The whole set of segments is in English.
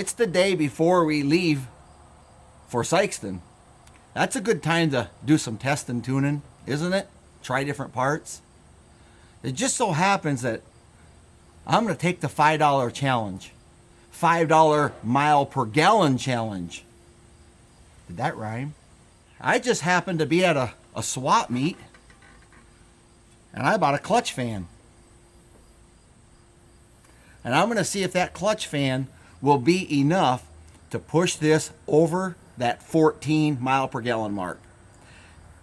it's the day before we leave for Sykeston. That's a good time to do some test and tuning, isn't it? Try different parts. It just so happens that I'm going to take the $5 challenge. $5 mile per gallon challenge. Did that rhyme? I just happened to be at a swap meet, and I bought a clutch fan. And I'm going to see if that clutch fan will be enough to push this over that 14 mile per gallon mark.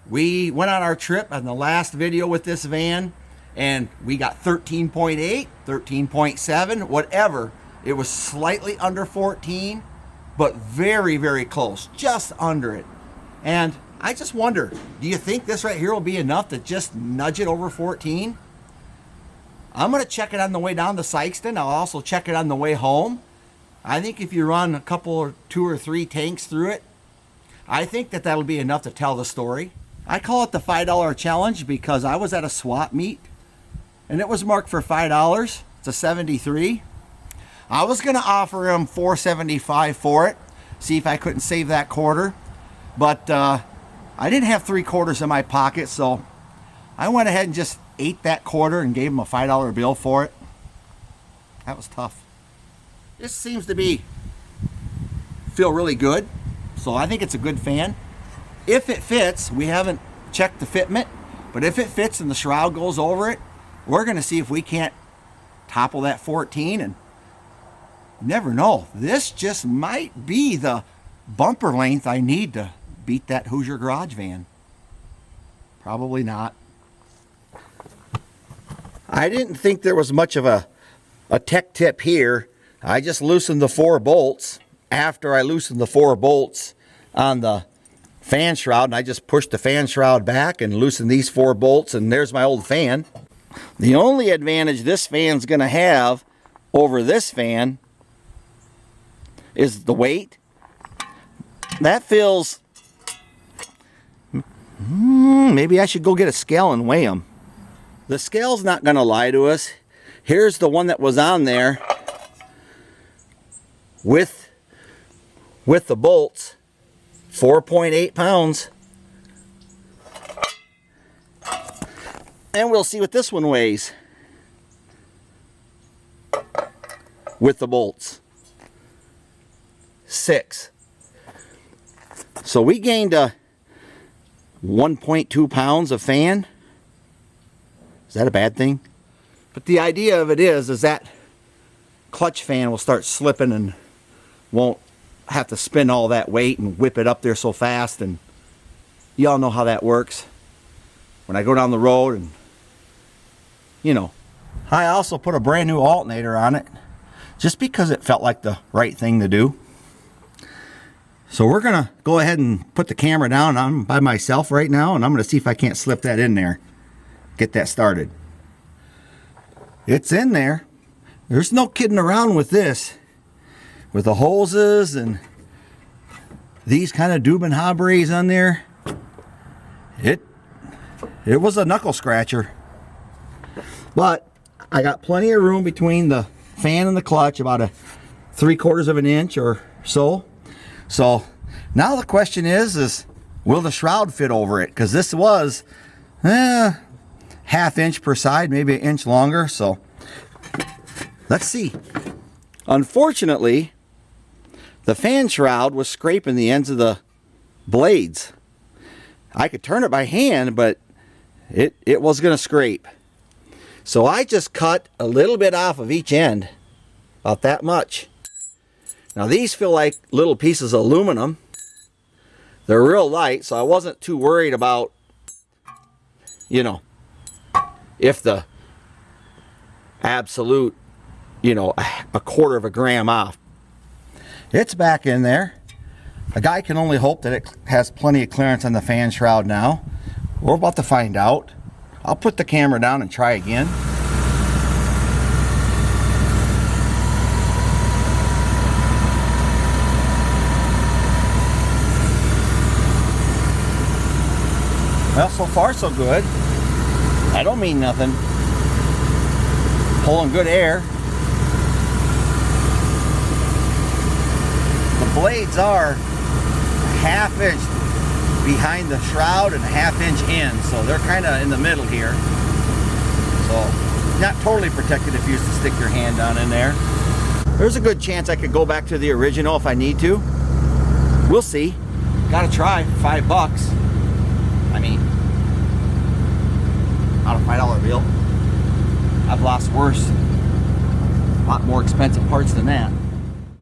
We went on our trip on the last video with this van, and we got 13.8, 13.7, whatever. It was slightly under 14, but very, very close, just under it. And I just wonder, do you think this right here will be enough to just nudge it over 14? I'm going to check it on the way down to Sykeston. I'll also check it on the way home. I think if you run a couple or 2 or 3 tanks through it, I think that that'll be enough to tell the story. I call it the $5 challenge because I was at a swap meet and it was marked for $5. It's a 73. I was going to offer him $4.75 for it, see if I couldn't save that quarter. But I didn't have 3 quarters in my pocket, so I went ahead and just ate that quarter and gave him a $5 bill for it. That was tough. This seems to feel really good, so I think it's a good fan. If it fits, we haven't checked the fitment, but if it fits and the shroud goes over it, we're going to see if we can't topple that 14. And never know, this just might be the bumper length I need to beat that Hoosier garage van. Probably not. I didn't think there was much of a tech tip here. I just loosened the 4 bolts. After I loosened the 4 bolts on the fan shroud, and I just pushed the fan shroud back and loosened these 4 bolts, and there's my old fan. The only advantage this fan's going to have over this fan is the weight. That feels... maybe I should go get a scale and weigh them. The scale's not going to lie to us. Here's the one that was on there with the bolts. 4.8 pounds. And we'll see what this one weighs with the bolts. 6. So we gained 1.2 pounds of fan. Is that a bad thing? But the idea of it is that clutch fan will start slipping and won't have to spin all that weight and whip it up there so fast. And y'all know how that works. When I go down the road and, you know. I also put a brand new alternator on it just because it felt like the right thing to do. So we're going to go ahead and put the camera down. I'm by myself right now, and I'm going to see if I can't slip that in there. Get that started. It's in there. There's no kidding around with this. With the hoses and these kind of Dubin Hobbrays on there. It was a knuckle scratcher. But I got plenty of room between the fan and the clutch, about a 3/4 of an inch or so. So now the question is will the shroud fit over it? Because this was 1/2 inch per side, maybe 1 inch longer. So let's see. Unfortunately, the fan shroud was scraping the ends of the blades. I could turn it by hand, but it was going to scrape. So I just cut a little bit off of each end, about that much. Now these feel like little pieces of aluminum. They're real light, so I wasn't too worried about, you know, if the absolute, you know, 1/4 of a gram off. It's back in there. A guy can only hope that it has plenty of clearance on the fan shroud now. We're about to find out. I'll put the camera down and try again. Well, so far so good. I don't mean nothing. Pulling good air. blades are a ½ inch behind the shroud and a ½ inch in, so they're kind of in the middle here. So not totally protected if you used to stick your hand down in there. There's a good chance I could go back to the original if I need to. We'll see. Gotta try for $5. I mean, not a $5 bill. I've lost worse, a lot more expensive parts than that.